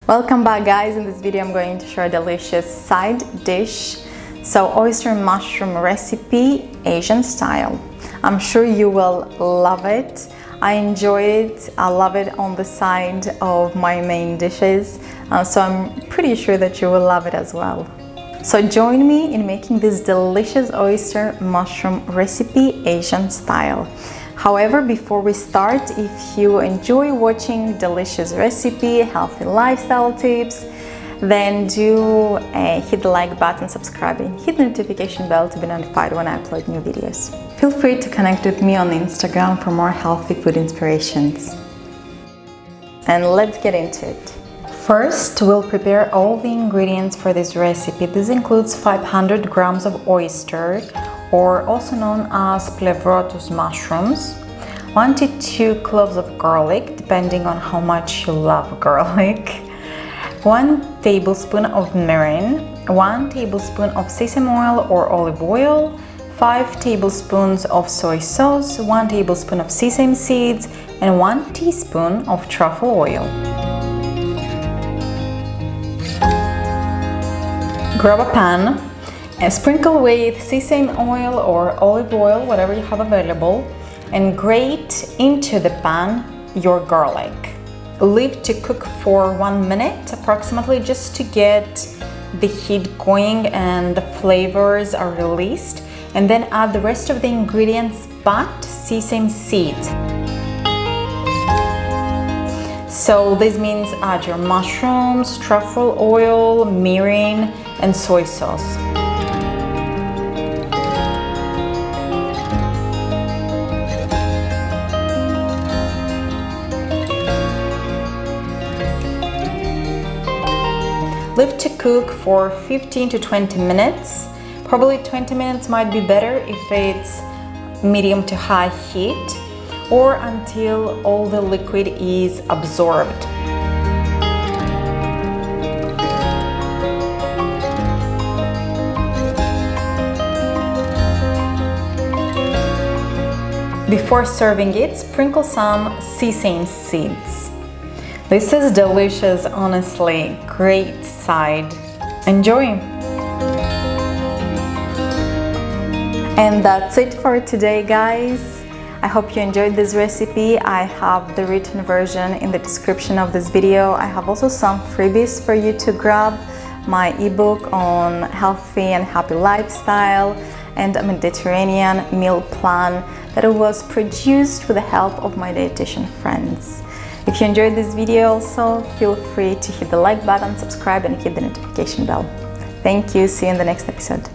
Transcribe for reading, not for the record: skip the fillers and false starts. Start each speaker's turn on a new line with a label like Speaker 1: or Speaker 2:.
Speaker 1: Welcome back, guys. In this video I'm going to share a delicious side dish. So oyster and mushroom recipe, Asian style. I'm sure you will love it. I enjoy it. I love it on the side of my main dishes. So I'm pretty sure that you will love it as well. So join me in making this delicious oyster mushroom recipe, Asian style. However, before we start, if you enjoy watching delicious recipe, healthy lifestyle tips, then do hit the like button, subscribe and hit the notification bell to be notified when I upload new videos. Feel free to connect with me on Instagram for more healthy food inspirations. And let's get into it. First, we'll prepare all the ingredients for this recipe. This includes 500 grams of oyster, or also known as plevrotus mushrooms, 1 to 2 cloves of garlic, depending on how much you love garlic, 1 tablespoon of mirin, 1 tablespoon of sesame oil or olive oil, 5 tablespoons of soy sauce, 1 tablespoon of sesame seeds, and 1 teaspoon of truffle oil. Grab a pan and sprinkle with sesame oil or olive oil, whatever you have available, and grate into the pan your garlic. Leave to cook for 1 minute approximately, just to get the heat going and the flavors are released, and then add the rest of the ingredients but sesame seeds. So this means add your mushrooms, truffle oil, mirin, and soy sauce. Leave to cook for 15 to 20 minutes. Probably 20 minutes might be better if it's medium to high heat, or until all the liquid is absorbed. Before serving it, sprinkle some sesame seeds. This is delicious, honestly, great side. Enjoy! And that's it for today, guys. I hope you enjoyed this recipe. I have the written version in the description of this video. I have also some freebies for you to grab. My ebook on healthy and happy lifestyle and a Mediterranean meal plan that was produced with the help of my dietitian friends. If you enjoyed this video also, feel free to hit the like button, subscribe and hit the notification bell. Thank you, see you in the next episode.